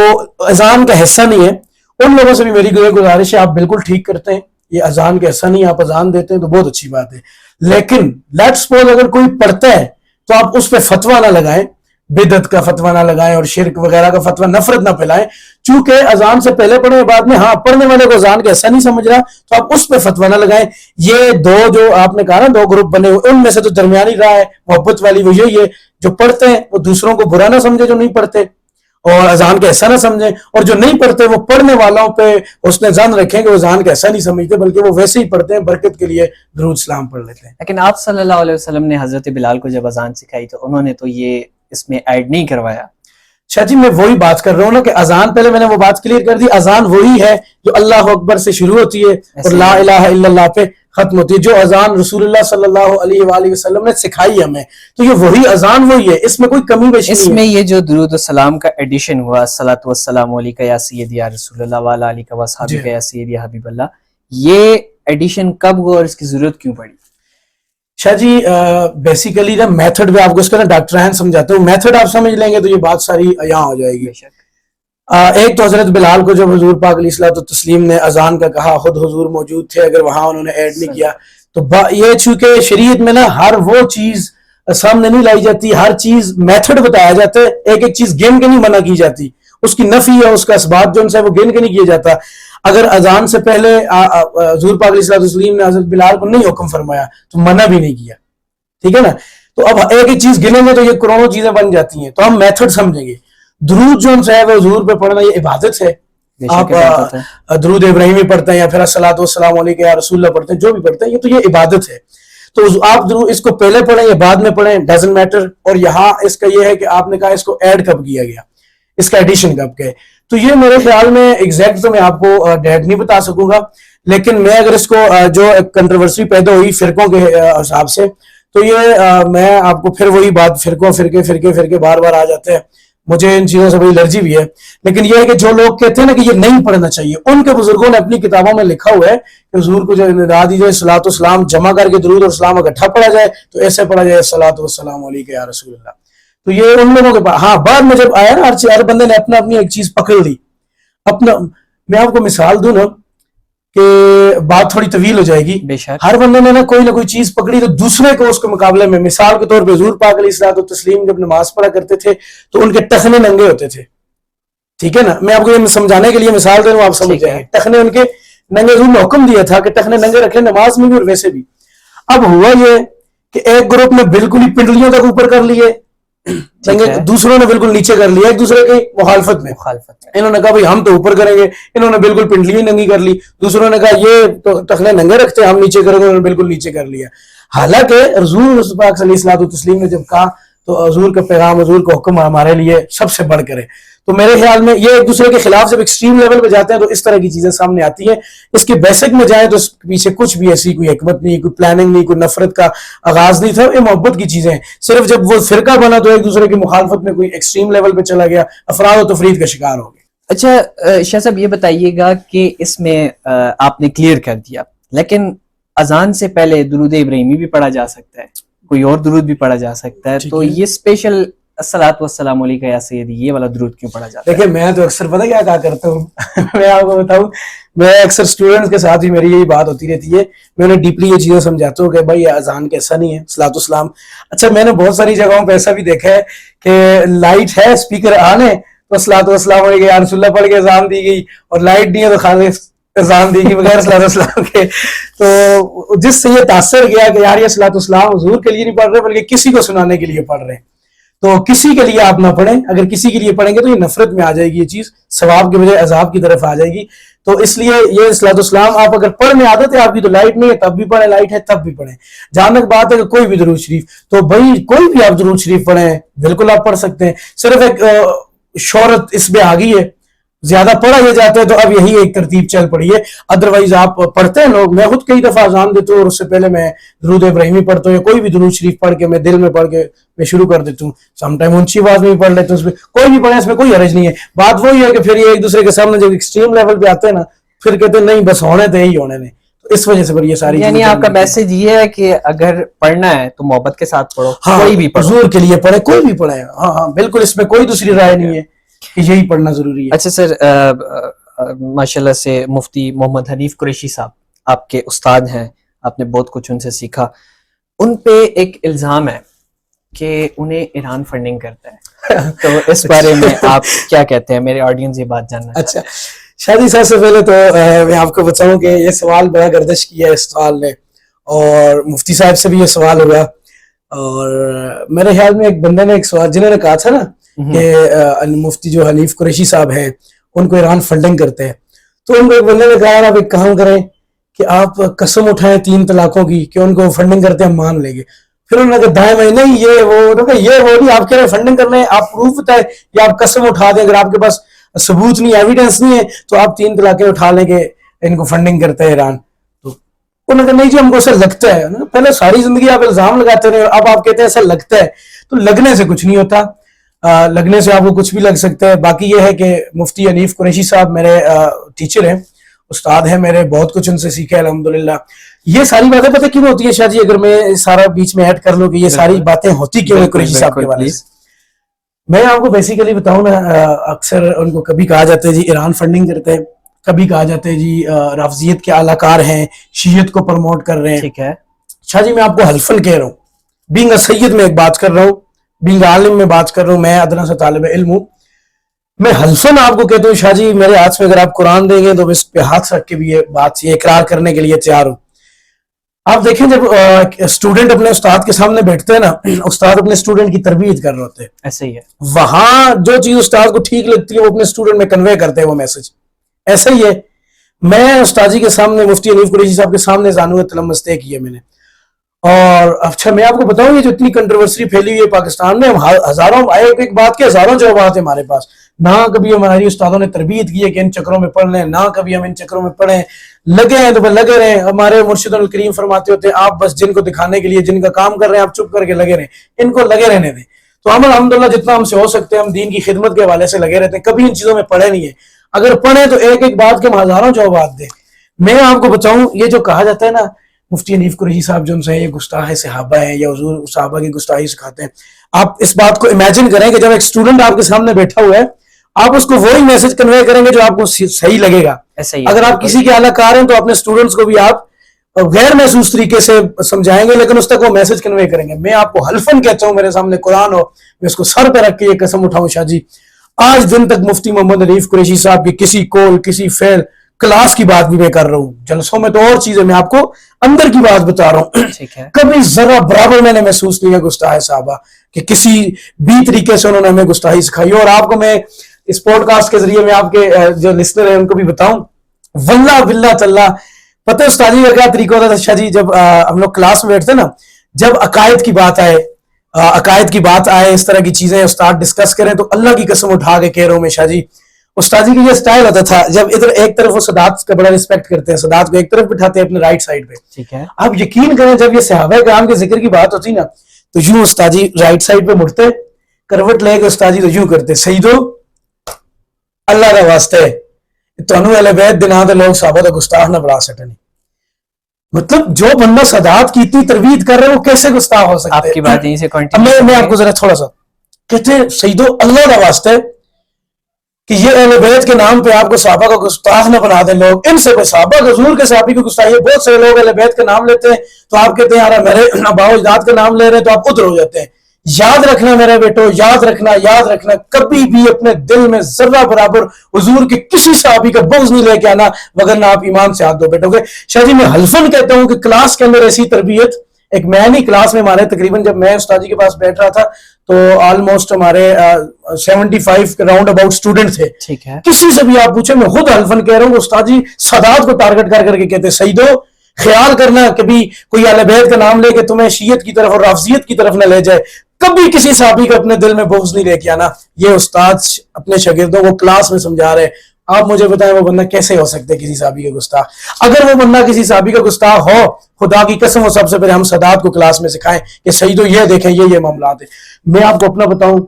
Speaker 2: اذان کا حصہ نہیں ہے. ان لوگوں سے بھی میری گزارش ہے, آپ بالکل ٹھیک کرتے ہیں, یہ اذان کا حصہ نہیں, آپ اذان دیتے ہیں تو بہت اچھی بات ہے. لیکن لیٹ سپوز اگر کوئی پڑھتا ہے تو آپ اس پہ فتوا نہ لگائیں, بدعت کا فتوا نہ لگائیں اور شرک وغیرہ کا فتوا, نفرت نہ پھیلائیں. چونکہ اذان سے پہلے پڑھیں بعد میں, ہاں پڑھنے والے کو اذان کا ایسا نہیں سمجھ رہا تو آپ اس پہ فتوا نہ لگائیں. یہ دو جو آپ نے کہا نا, دو گروپ بنے ہوئے, ان میں سے تو درمیانی راہ ہے محبت والی, وہ یہی ہے جو پڑھتے ہیں وہ دوسروں کو برا نہ سمجھے جو نہیں پڑھتے, اور اذان کا ایسا نہ سمجھیں, اور جو نہیں پڑھتے وہ پڑھنے والوں پہ اس نے ظن رکھیں کہ وہ اذان کا ایسا نہیں سمجھتے, بلکہ وہ ویسے ہی پڑھتے ہیں, برکت کے لیے درود سلام پڑھ لیتے ہیں.
Speaker 1: لیکن آپ صلی اللہ علیہ وسلم نے حضرت بلال کو جب اذان سکھائی تو انہوں نے تو یہ اس میں ایڈ نہیں کروایا.
Speaker 2: شاہ جی میں وہی بات کر رہا ہوں نا کہ اذان, پہلے میں نے وہ بات کلیئر کر دی, اذان وہی ہے جو اللہ اکبر سے شروع ہوتی ہے اور لا الہ الا اللہ پہ ختم ہوتی ہے, جو اذان رسول اللہ صلی اللہ علیہ وآلہ وسلم نے سکھائی ہمیں, تو یہ وہی اذان وہی ہے, اس میں کوئی کمی بیشی نہیں ہے.
Speaker 1: اس میں یہ جو درود السلام کا ایڈیشن ہوا, الصلاۃ والسلام علیک یا سیدی یا رسول اللہ وعلی آلک و اصحابک یا سیدی یا حبیب اللہ, یہ ایڈیشن کب ہوا اور اس کی ضرورت کیوں پڑی؟
Speaker 2: شاہ جی بیسیکلی نا میتھڈ بھی آپ کو اس کا نا ڈاکٹر ہین سمجھاتے ہو, میتھڈ آپ سمجھ لیں گے تو یہ بات ساری یہاں ہو جائے گی. ایک تو حضرت بلال کو جب حضور پاک علیہ الصلوۃ والتسلیم نے اذان کا کہا, خود حضور موجود تھے, اگر وہاں انہوں نے ایڈ نہیں کیا تو یہ چونکہ شریعت میں نا ہر وہ چیز سامنے نہیں لائی جاتی, ہر چیز میتھڈ بتایا جاتا ہے, ایک ایک چیز گن کے نہیں منع کی جاتی, اس کی نفی ہے, اس کا اسبات جو ان سے وہ گن کے نہیں کیا جاتا. اگر اذان سے پہلے حضور پاک علیہ الصلوۃ والتسلیم نے حضرت بلال کو نہیں حکم فرمایا تو منع بھی نہیں کیا, ٹھیک ہے نا, تو اب ایک ایک چیز گنیں گے تو یہ کروڑوں چیزیں بن جاتی ہیں, تو ہم میتھڈ سمجھیں گے. درود جو ہم سے ہے وہ حضور پہ پڑھنا یہ عبادت ہے, آپ درود ابراہیمی پڑھتے ہیں یا پھر الصلاۃ والسلام علیک یا رسول اللہ پڑھتے ہیں, جو بھی پڑھتے ہیں, یہ تو یہ عبادت ہے. تو آپ اس کو پہلے پڑھیں یا بعد میں پڑھیں ڈزنٹ میٹر. اور یہاں اس کا یہ ہے کہ آپ نے کہا اس کو ایڈ کب کیا گیا, اس کا ایڈیشن کب کیا, تو یہ میرے خیال میں ایگزیکٹ تو میں آپ کو ڈیٹ نہیں بتا سکوں گا, لیکن میں اگر اس کو جو کنٹروورسی پیدا ہوئی فرقوں کے حساب سے, تو یہ میں آپ کو پھر وہی بات, فرقے بار بار آ جاتے ہیں, مجھے ان چیزوں سے بڑی الرجی بھی ہے. لیکن یہ ہے کہ جو لوگ کہتے ہیں نا کہ یہ نہیں پڑھنا چاہیے, ان کے بزرگوں نے اپنی کتابوں میں لکھا ہوا ہے کہ حضور کو جو ندا دی جائے صلاۃ والسلام جمع کر کے درود اور سلام اکٹھا پڑھا جائے تو ایسے پڑھا جائے الصلاۃ والسلام علیک یا رسول اللہ. تو یہ ان لوگوں کے پاس, ہاں بعد میں جب آیا نا ہر بندے نے اپنی ایک چیز پکڑ لی اپنا. میں آپ کو مثال دوں نا کہ بات تھوڑی طویل ہو جائے گی. ہر بندے نے نا کوئی چیز پکڑی تو دوسرے کو اس کے مقابلے میں, مثال کے طور پہ حضور پاک علیہ الصلوۃ والتسلیم جب نماز پڑھا کرتے تھے تو ان کے ٹخنے ننگے ہوتے تھے, ٹھیک ہے نا, میں آپ کو یہ سمجھانے کے لیے مثال دے رہا ہوں, آپ سمجھ جائیں. ٹخنے ان کے ننگے, حضور نے حکم دیا تھا کہ ٹخنے ننگے رکھیں نماز میں بھی اور ویسے بھی. اب ہوا یہ کہ ایک گروپ نے بالکل ہی پنڈلیوں تک اوپر کر لیے, دوسروں نے بالکل نیچے کر لیا, ایک دوسرے کی مخالفت میں. انہوں نے کہا بھائی ہم تو اوپر کریں گے, انہوں نے بالکل پنڈلی ننگی کر لی. دوسروں نے کہا یہ تو ٹخنے ننگے رکھتے ہیں, ہم نیچے کریں گے, انہوں نے بالکل نیچے کر لیا. حالانکہ حضور پاک علیہ الصلوۃ والتسلیم نے جب کہا تو حضور کا پیغام, حضور کا حکم ہمارے لیے سب سے بڑھ کر ہے. تو میرے خیال میں یہ ایک دوسرے کے خلاف جب ایکسٹریم لیول پہ جاتے ہیں تو اس طرح کی چیزیں سامنے آتی ہیں. اس کے بیسک میں جائیں تو اس کے پیچھے کچھ بھی ایسی کوئی حکمت نہیں, کوئی پلاننگ نہیں, کوئی نفرت کا آغاز نہیں تھا, یہ محبت کی چیزیں ہیں. صرف جب وہ فرقہ بنا تو ایک دوسرے کی مخالفت میں کوئی ایکسٹریم لیول پہ چلا گیا, افراد و تفرید کا شکار ہو گیا.
Speaker 1: اچھا شاہ صاحب یہ بتائیے گا کہ اس میں آپ نے کلیئر کر دیا, لیکن اذان سے پہلے درود ابراہیمی بھی پڑھا جا سکتا ہے, کوئی اور درود بھی پڑھا جا سکتا ہے, تو یہ اسپیشل الصلاۃ والسلام علیک یا سیدی یہ والا درود کیوں پڑھا جاتا ہے؟
Speaker 2: دیکھیں میں تو اکثر پتہ کیا کہا کرتا ہوں میں آپ کو بتاؤں, میں اکثر اسٹوڈنٹس کے ساتھ بھی میری یہی بات ہوتی رہتی ہے, میں انہیں ڈیپلی یہ چیزیں سمجھاتا ہوں کہ بھائی اذان کیسا نہیں ہے الصلاۃ والسلام. اچھا میں نے بہت ساری جگہوں پہ ایسا بھی دیکھا ہے کہ لائٹ ہے, اسپیکر آن ہے, تو الصلاۃ والسلام علیک یا رسول اللہ پڑھ کے اذان دی گئی, اور لائٹ نہیں ہے تو خالص اذان دی گئی بغیر الصلاۃ والسلام کے. تو جس سے یہ تاثر گیا کہ یار یہ الصلاۃ والسلام حضور کے لیے نہیں پڑھ رہے بلکہ کسی کو سنانے کے لیے پڑھ رہے ہیں. تو کسی کے لیے آپ نہ پڑھیں, اگر کسی کے لیے پڑھیں گے تو یہ نفرت میں آ جائے گی, یہ چیز ثواب کے بجائے عذاب کی طرف آ جائے گی. تو اس لیے یہ الصلاۃ والسلام آپ اگر پڑھنے عادت ہے آپ کی تو لائٹ نہیں ہے تب بھی پڑھیں, لائٹ ہے تب بھی پڑھیں. جہاں تک بات ہے کہ کوئی بھی درود شریف, تو بھائی کوئی بھی آپ درود شریف پڑھیں, بالکل آپ پڑھ سکتے ہیں. صرف ایک شہرت اس میں آ گئی ہے, زیادہ پڑھا یہ جاتا ہے تو اب یہی ایک ترتیب چل پڑی ہے. ادروائز آپ پڑھتے ہیں لوگ, میں خود کئی دفعہ اذان دیتا ہوں اور اس سے پہلے میں درود ابراہیمی پڑھتا ہوں یا کوئی بھی درود شریف پڑھ کے میں دل میں پڑھ کے میں شروع کر دیتا ہوں. سم ٹائم اونچی آواز میں بھی پڑھ لیتا ہوں, اس میں کوئی بھی پڑھے, اس میں کوئی حرج نہیں ہے. بات وہی ہے کہ پھر یہ ایک دوسرے کے سامنے جب ایکسٹریم لیول پہ آتے ہیں نا پھر کہتے ہیں نہیں بس ہونے تو یہی ہونے نے. تو اس وجہ سے پھر یہ ساری
Speaker 1: یعنی آپ کا میسج یہ ہے کہ اگر پڑھنا ہے تو محبت کے ساتھ پڑھو,
Speaker 2: ہاں
Speaker 1: کوئی بھی پڑھو,
Speaker 2: حضور کے لیے پڑھے, کوئی بھی پڑھے. ہاں ہاں بالکل, اس میں کوئی دوسری رائے نہیں ہے کہ یہی پڑھنا ضروری ہے.
Speaker 1: اچھا سر, ماشاءاللہ سے مفتی محمد حنیف قریشی صاحب آپ کے استاد ہیں, آپ نے بہت کچھ ان سے سیکھا. ان پہ ایک الزام ہے کہ انہیں ایران فنڈنگ کرتا ہے, تو اس بارے میں آپ کیا کہتے ہیں؟ میرے آڈینس یہ بات جاننا.
Speaker 2: اچھا شادی صاحب سے پہلے تو میں آپ کو بتاؤں کہ یہ سوال بڑا گردش کیا ہے اس سوال نے, اور مفتی صاحب سے بھی یہ سوال ہوگا, اور میرے خیال میں ایک بندے نے ایک سوال جنہوں نے کہا تھا نا کہ مفتی جو حنیف قریشی صاحب ہیں ان کو ایران فنڈنگ کرتے ہیں, تو ان کو ایک بندے نے کہا آپ ایک کام کریں کہ آپ قسم اٹھائیں 3 طلاقوں کی کہ ان کو فنڈنگ کرتے ہیں, ہم مان لیں گے. پھر انہوں نے کہا دائیں میں نہیں یہ وہ نہیں, آپ کہہ رہے ہیں فنڈنگ کرنے, آپ پروف بتائیں یا آپ قسم اٹھا دیں, اگر آپ کے پاس ثبوت نہیں, ایویڈنس نہیں ہے تو آپ 3 طلاقیں اٹھا لیں کہ ان کو فنڈنگ کرتے ہیں ایران. تو انہوں نے کہا نہیں جی ہم کو ایسا لگتا ہے. پہلے ساری زندگی آپ الزام لگاتے رہے, اب آپ کہتے ہیں ایسا لگتا ہے. تو لگنے سے کچھ نہیں ہوتا, لگنے سے آپ کو کچھ بھی لگ سکتا ہے. باقی یہ ہے کہ مفتی حنیف قریشی صاحب میرے ٹیچر ہیں, استاد ہیں میرے, بہت کچھ ان سے سیکھا الحمدللہ. یہ ساری باتیں پتہ کیوں ہوتی ہے شاہ جی, اگر میں سارا بیچ میں ایڈ کر لوں کہ یہ ساری باتیں ہوتی کیوں ہیں قریشی صاحب کے حوالے سے. میں آپ کو بیسیکلی بتاؤں نا, اکثر ان کو کبھی کہا جاتا ہے جی ایران فنڈنگ کرتے ہیں, کبھی کہا جاتا ہے جی رافضیت کے اعلی کار ہیں, شیعت کو پروموٹ کر رہے ہیں.
Speaker 1: ٹھیک ہے
Speaker 2: شاہ جی میں آپ کو حلفاً کہہ رہا ہوں, بینگ اے سید میں ایک بات کر رہا ہوں, بینگ عالم میں بات کر رہا ہوں, میں ادنا سے طالب علم ہوں. میں حلفاً آپ کو کہتا ہوں شاہ جی میرے ہاتھ میں اگر آپ قرآن دیں گے تو میں اس پہ ہاتھ رکھ کے بھی یہ بات یہ اقرار کرنے کے لیے تیار ہوں. آپ دیکھیں جب اسٹوڈنٹ اپنے استاد کے سامنے بیٹھتے ہیں نا, استاد اپنے اسٹوڈنٹ کی تربیت کر رہے ہوتے ہیں,
Speaker 1: ایسے ہی ہے.
Speaker 2: وہاں جو چیز استاد کو ٹھیک لگتی ہے وہ اپنے اسٹوڈنٹ میں کنوے کرتے ہیں وہ میسج. ایسا ہی ہے, میں استاد جی کے سامنے مفتی حنیف قریشی صاحب کے سامنے زانو تلمس طے کی ہے میں نے. اور اچھا میں آپ کو بتاؤں یہ جو اتنی کنٹروورسی پھیلی ہوئی ہے پاکستان میں, ہزاروں ایک بات کے ہزاروں جوابات ہیں ہمارے پاس. نہ کبھی ہماری استادوں نے تربیت کی ہے کہ ان چکروں میں پڑھ لیں, نہ کبھی ہم ان چکروں میں پڑھیں. لگے ہیں تو لگے رہیں. ہمارے مرشد الکریم فرماتے ہوتے ہیں آپ بس جن کو دکھانے کے لیے جن کا کام کر رہے ہیں آپ چپ کر کے لگے رہیں, ان کو لگے رہنے دیں. تو ہم الحمدللہ جتنا ہم سے ہو سکتے ہیں ہم دین کی خدمت کے حوالے سے لگے رہتے ہیں, کبھی ان چیزوں میں پڑھے نہیں ہے. اگر پڑھیں تو ایک ایک بات کے ہم ہزاروں جوابات دیں. میں آپ کو بتاؤں یہ جو کہا جاتا ہے نا مفتی حنیف قریشی صاحب جو ان سے یہ گستاخ صحابہ ہیں یا حضور صحابہ کی گستاخی سکھاتے ہیں, آپ اس بات کو امیجن کریں کہ جب ایک اسٹوڈنٹ آپ کے سامنے بیٹھا ہوا ہے آپ اس کو وہی میسج کنوے کریں گے جو آپ کو صحیح لگے گا. اگر آپ کسی کے اعلیٰ کار ہیں تو اپنے اسٹوڈنٹس کو بھی آپ غیر محسوس طریقے سے سمجھائیں گے لیکن اس تک وہ میسج کنوے کریں گے. میں آپ کو حلفاً کہتا ہوں میرے سامنے قرآن ہو, میں اس کو سر پہ رکھ کے یہ قسم اٹھاؤں شاہ جی آج دن تک مفتی محمد حنیف قریشی صاحب کی کسی کول کسی فعل کلاس کی بات بھی میں کر رہا ہوں, جلسوں میں تو اور چیزیں, میں آپ کو اندر کی بات بتا رہا ہوں. کبھی ذرا برابر میں نے محسوس نہیں ہے گستاخ صحابہ کہ کسی بھی طریقے سے انہوں نے ہمیں گستاخی سکھائی. اور آپ کو میں اس پوڈ کاسٹ کے ذریعے میں آپ کے جو لسنر ہیں ان کو بھی بتاؤں, واللہ باللہ تاللہ پتہ استاد جی کا کیا طریقہ ہوتا تھا شاہ جی, جب ہم لوگ کلاس میں بیٹھتے نا, جب عقائد کی بات آئے اس طرح کی چیزیں استاد ڈسکس کریں تو اللہ کی قسم اٹھا کے کہہ رہا ہوں میں شاہ جی, استاد جی کی یہ سٹائل ہوتا تھا جب ادھر ایک طرف وہ صدات کا بڑا رسپیکٹ کرتے ہیں, صدات کو ایک طرف بٹھاتے ہیں اپنے رائٹ سائڈ پہ. ٹھیک ہے, آپ یقین کریں جب یہ صحابہ کرام کے ذکر کی بات ہوتی نا تو یوں استاد جی رائٹ سائڈ پہ مڑتے, کروٹ لے کے استاد جی تو یوں کرتے, سیدو اللہ کا واسطہ ہے تانوں اہل بیت دے نام تے لوگ صحابہ دا گستاخ نہ بنا سکتے. مطلب جو بندہ صدات کی اتنی ترویج کر رہے ہیں وہ کیسے گستاخ ہو سکتے ہیں؟ آپ کی بات یہیں سے کنٹینیو میں آپ کو ذرا تھوڑا سا کہتے ہیں سیدو اللہ کا واسطہ ہے کہ یہ اہل بیت کے نام پہ آپ کو صحابہ کا گستاخ نہ بنا دیں لوگ. ان سے صحابہ حضور کے صحابی کی گستاخی ہے. بہت سارے لوگ اہل بیت کا نام لیتے ہیں تو آپ کہتے ہیں یار میرے ابا و اجداد کا نام لے رہے ہیں تو آپ ادھر ہو جاتے ہیں. یاد رکھنا میرے بیٹو, یاد رکھنا کبھی بھی اپنے دل میں ذرہ برابر حضور کے کسی صحابی کا بغض نہیں لے کے آنا وگرنہ آپ ایمان سے ہاتھ دھو بیٹھو گے. شاہ جی میں حلفاً کہتا ہوں کہ کلاس کے اندر ایسی تربیت ایک میں نہیں, کلاس میں ہمارے تقریباً جب میں استاد جی کے پاس بیٹھ رہا تھا تو آلموسٹ ہمارے 75 راؤنڈ اباؤٹ اسٹوڈنٹ تھے. ٹھیک ہے, کسی سے بھی آپ پوچھیں, میں خود حلفاً کہہ رہا ہوں استاد جی صدات کو ٹارگٹ کر کے کہتے سیدو خیال کرنا کبھی کوئی اہل بیت کا نام لے کے تمہیں شیعت کی طرف اور رافضیت کی طرف نہ لے جائے. کبھی کسی صحابی کو اپنے دل میں بغض نہیں لے کے آنا. یہ استاد اپنے شاگردوں کو کلاس میں سمجھا رہے, آپ مجھے بتائیں وہ بندہ کیسے ہو سکتا ہے کسی صحابی کا گستاخ؟ اگر وہ بندہ کسی صحابی کا گستاخ ہو, خدا کی قسم وہ سب سے پہلے ہم سادات کو کلاس میں سکھائیں کہ صحیح تو یہ دیکھیں یہ معاملات ہیں. میں آپ کو اپنا بتاؤں,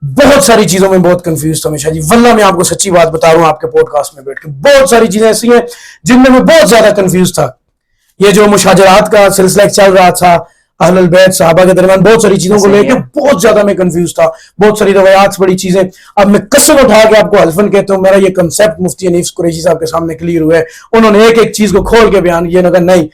Speaker 2: بہت ساری چیزوں میں بہت کنفیوز تھا ہمیشہ جی, واللہ میں آپ کو سچی بات بتا رہا ہوں آپ کے پوڈ کاسٹ میں بیٹھ کے, بہت ساری چیزیں ایسی ہیں جن میں بہت زیادہ کنفیوز تھا. یہ جو مشاجرات کا سلسلہ چل رہا تھا اہل البیت صحابہ کے درمیان, بہت ساری چیزوں کو لے کے بہت زیادہ میں کنفیوز تھا, بہت ساری روایات بڑی چیزیں. اب میں قسم اٹھا کے آپ کو حلفاً کہتا ہوں, میرا یہ کنسیپٹ مفتی حنیف قریشی صاحب کے سامنے کلیئر ہوا ہے. انہوں نے ایک ایک چیز کو کھول کے بیان کیا, کہا نہیں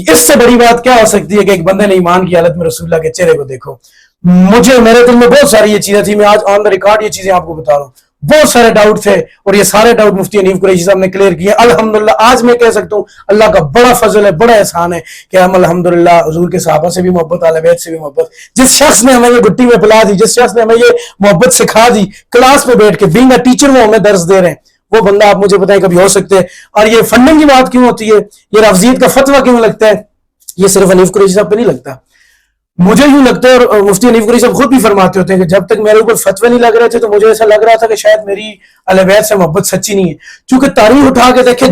Speaker 2: اس سے بڑی بات کیا ہو سکتی ہے کہ ایک بندے نے ایمان کی حالت میں رسول اللہ کے چہرے کو دیکھو. مجھے میرے دل میں بہت ساری یہ چیزیں تھی, میں آج آن دا ریکارڈ یہ چیزیں آپ کو بتا رہا ہوں. بہت سارے ڈاؤٹ تھے اور یہ سارے ڈاؤٹ مفتی حنیف قریشی صاحب نے کلیئر کیے. الحمدللہ آج میں کہہ سکتا ہوں اللہ کا بڑا فضل ہے, بڑا احسان ہے کہ ہم الحمدللہ حضور کے صحابہ سے بھی محبت, اہل بیت سے بھی محبت. جس شخص نے ہمیں یہ گٹی میں پلا دی, جس شخص نے ہمیں یہ محبت سکھا دی, کلاس میں بیٹھ کے بینگ اے ٹیچر وہ ہمیں درس دے رہے ہیں, وہ بندہ آپ مجھے بتائیں کبھی ہو سکتے ہیں؟ اور یہ فنڈنگ کی بات کیوں ہوتی ہے, یہ رفضیت کا فتویٰ کیوں لگتا ہے؟ یہ صرف حنیف قریشی صاحب پہ نہیں لگتا, مجھے یوں لگتا ہے, اور مفتی حنیف قریشی صاحب خود بھی فرماتے ہوتے ہیں کہ جب تک میرے اوپر فتوے نہیں لگ رہے تھے تو مجھے ایسا لگ رہا تھا کہ شاید میری اہل بیت سے محبت سچی نہیں ہے. چونکہ تاریخ اٹھا کے دیکھیں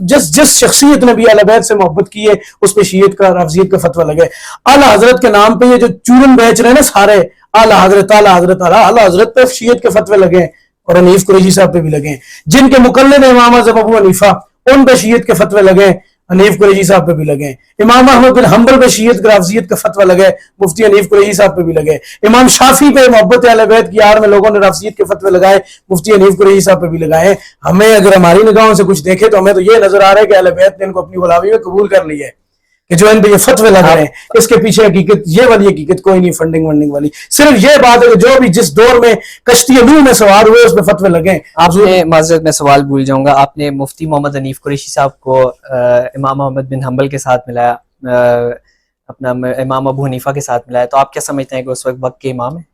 Speaker 2: جس شخصیت نے بھی اہل بیت سے محبت کی ہے اس پہ شیعت کا رفضیت کا فتویٰ لگے. اعلیٰ حضرت کے نام پہ یہ جو چورن بیچ رہے ہیں نا سارے, اعلیٰ حضرت اعلیٰ حضرت اعلیٰ حضرت پہ شیعت کے فتوے لگے اور حنیف قریشی صاحب پہ بھی لگے. جن کے مقلد امام اعظم ابو حنیفہ ان پہ شیعت کے فتوے لگے, حنیف قریشی صاحب پہ بھی لگے. امام احمد بن حنبل پہ شیعت کا رفضیت کا فتویٰ لگے, مفتی حنیف قریشی صاحب پہ بھی لگے. امام شافعی پہ محبت اہل بیت کی آڑ میں لوگوں نے رفضیت کے فتوے لگائے, مفتی حنیف قریشی صاحب پہ بھی لگائے. ہمیں اگر ہماری نگاہوں سے کچھ دیکھے تو ہمیں تو یہ نظر آ رہا ہے کہ اہل بیت نے ان کو اپنی غلامی میں قبول کر لی ہے کہ جو ان پہ یہ فتوے لگ رہے ہیں. اس کے پیچھے حقیقت یہ والی حقیقت کوئی نہیں, فنڈنگ ونڈنگ والی. صرف یہ بات ہے کہ جو بھی جس دور میں کشتی نوح میں سوار ہوئے اس پہ فتوے لگے.
Speaker 1: آپ نے معذرت میں سوال بھول جاؤں گا, آپ نے مفتی محمد حنیف قریشی صاحب کو امام احمد بن حنبل کے ساتھ ملایا, اپنا امام ابو حنیفہ کے ساتھ ملایا, تو آپ کیا سمجھتے ہیں کہ اس وقت کے امام ہیں؟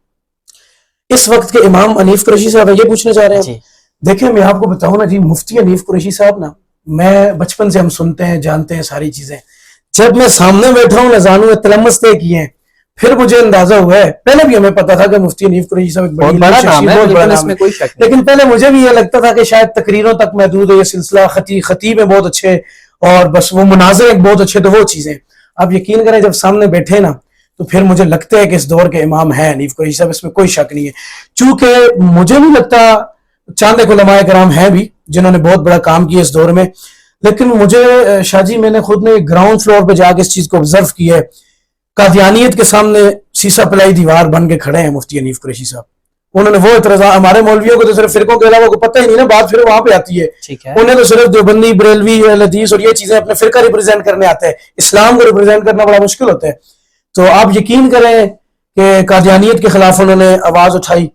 Speaker 2: اس وقت کے امام حنیف قریشی صاحب یہ پوچھنا چاہ رہے ہیں
Speaker 1: جی.
Speaker 2: دیکھیں میں آپ کو بتاؤں نا جی, مفتی حنیف قریشی صاحب نا, میں بچپن سے ہم سنتے ہیں جانتے ہیں ساری چیزیں. جب میں سامنے بیٹھا ہوں نذانوں میں تلمس طے کیے ہیں, پھر مجھے اندازہ ہوا ہے. پہلے بھی ہمیں پتا تھا کہ مفتی حنیف قریشی صاحب ایک بڑا نام ہے, لیکن پہلے مجھے بھی یہ لگتا تھا کہ شاید تقریروں تک محدود ہے یہ سلسلہ, خطیب ہیں بہت اچھے اور بس وہ مناظر ہیں بہت اچھے, تو وہ چیزیں. آپ یقین کریں جب سامنے بیٹھے نا تو پھر مجھے لگتا ہے کہ اس دور کے امام ہیں حنیف قریشی صاحب, اس میں کوئی شک نہیں ہے. چونکہ مجھے نہیں لگتا, چاند ایک علماء کرام ہیں بھی جنہوں نے بہت بڑا کام کیا اس دور میں, لیکن مجھے شاہ جی میں نے خود نے گراؤنڈ فلور پہ جا کے اس چیز کو آبزرو کیا ہے. قادیانیت کے سامنے سیسا پلائی دیوار بن کے کھڑے ہیں مفتی حنیف قریشی صاحب. انہوں نے وہ اعتراضات, ہمارے مولویوں کو تو صرف فرقوں کے علاوہ کو پتہ ہی نہیں نا, بات پھر وہاں پہ آتی ہے. انہیں تو صرف دیوبندی, بریلوی, اہل حدیث اور یہ چیزیں اپنے فرقہ ریپرزینٹ کرنے آتے ہیں. اسلام کو ریپرزینٹ کرنا بڑا مشکل ہوتا ہے. تو آپ یقین کریں کہ قادیانیت کے خلاف انہوں نے آواز اٹھائی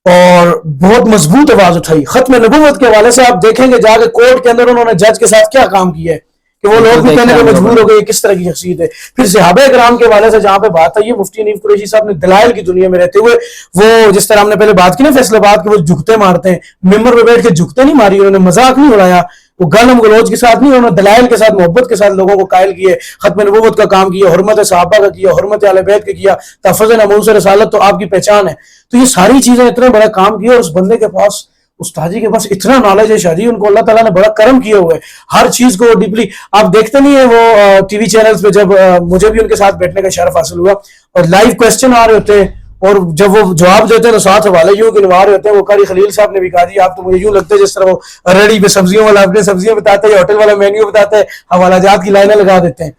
Speaker 2: اور بہت مضبوط آواز اٹھائی. ختم نبوت کے حوالے سے آپ دیکھیں گے جا کے کورٹ کے اندر انہوں نے جج کے ساتھ کیا کام کیا ہے کہ وہ لوگ بھی کہنے پہ مجبور ہو گئے کس طرح کی شخصیت ہے. پھر صحابہ کرام کے حوالے سے جہاں پہ بات آئی ہے, مفتی حنیف قریشی صاحب نے دلائل کی دنیا میں رہتے ہوئے, وہ جس طرح ہم نے پہلے بات کی نا فیصل آباد کہ وہ جھکتے مارتے ہیں, ممبر پہ بیٹھ کے جھکتے نہیں ماری, انہوں نے مذاق نہیں اڑایا, وہ گالم گلوچ کے ساتھ نہیں, انہوں نے دلائل کے ساتھ محبت کے ساتھ لوگوں کو قائل کیے, ختم نبوت کا کام کیا, حرمت صحابہ کا کیا, حرمت اہل بیت کا کیا, تحفظ ناموس رسالت تو آپ کی پہچان ہے. تو یہ ساری چیزیں اتنا بڑا کام کیا, اور اس بندے کے پاس, استادی کے پاس اتنا نالج ہے شاہ جی, ان کو اللہ تعالیٰ نے بڑا کرم کیا ہوا ہے ہر چیز کو ڈیپلی. آپ دیکھتے نہیں ہیں وہ ٹی وی چینلز پہ, جب مجھے بھی ان کے ساتھ بیٹھنے کا شرف حاصل ہوا اور لائیو کویسچن آ رہے ہوتے ہیں اور جب وہ جواب دیتے ہیں تو ساتھ حوالے یوں گنوا رہے ہوتے ہیں. وہ قاری خلیل صاحب نے بھی کہا جی آپ تو مجھے یوں لگتا ہے جس طرح وہ ریڈی پہ سبزیوں والا اپنے سبزیاں بتاتے ہیں, ہوٹل والا مینیو بتاتے ہیں, حوالہ جات کی لائنیں لگا دیتے ہیں.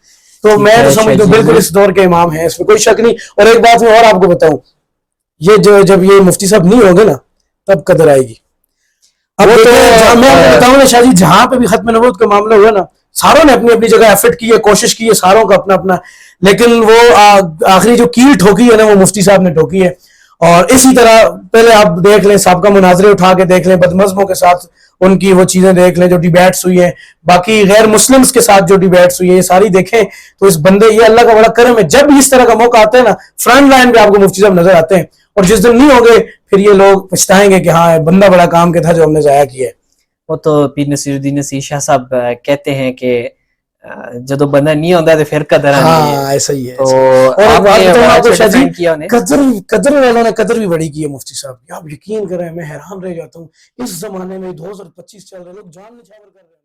Speaker 2: تو میں تو سمجھتا ہوں بالکل اس دور کے امام ہیں, اس میں کوئی شک نہیں. اور ایک بات میں اور آپ کو بتاؤں, یہ جب یہ مفتی صاحب نہیں ہوں گے نا تب قدر آئے گی. اب تو میں آپ کو بتاؤں نا شاہ جی, جہاں پہ بھی ختم نبوت کا معاملہ ہوا نا, ساروں نے اپنی اپنی جگہ ایفرٹ کی ہے, کوشش کی ہے, ساروں کا اپنا اپنا, لیکن وہ آخری جو کیل ٹھوکی ہے نا وہ مفتی صاحب نے ٹھوکی ہے. اور اسی طرح پہلے آپ دیکھ لیں سابقہ مناظرے اٹھا کے دیکھ لیں, بدمزموں کے ساتھ ان کی وہ چیزیں دیکھ لیں جو ڈیبیٹس ہوئی ہیں, باقی غیر مسلمز کے ساتھ جو ڈیبیٹس ہوئی ہیں, یہ ساری دیکھیں تو اس بندے, یہ اللہ کا بڑا کرم ہے, جب بھی اس طرح کا موقع آتا ہے نا فرنٹ لائن پہ آپ کو مفتی صاحب نظر آتے ہیں. اور جس دن نہیں ہوں گے پھر یہ لوگ پچھتائیں گے کہ ہاں بندہ بڑا کام کے تھا جو ہم نے ضائع کیا ہے.
Speaker 1: وہ تو پیر نصیر الدین نصیر شاہ صاحب کہتے ہیں کہ جدو بندہ نہیں ہوتا تو پھر قدر آنی ہے.
Speaker 2: ہاں ایسا ہی ہے.
Speaker 1: تو
Speaker 2: اور ایک
Speaker 1: آپ
Speaker 2: بات
Speaker 1: نے
Speaker 2: بتاؤں آپ کو
Speaker 1: اچھا
Speaker 2: شاہ جی,
Speaker 1: defend کیا انہیں.
Speaker 2: قدر والوں نے قدر بھی بڑی کی ہے مفتی صاحب کی. آپ یقین کریں میں حیران رہ جاتا ہوں, اس زمانے میں 2025 چل رہے, لوگ جان نچھاور کر رہے ہیں.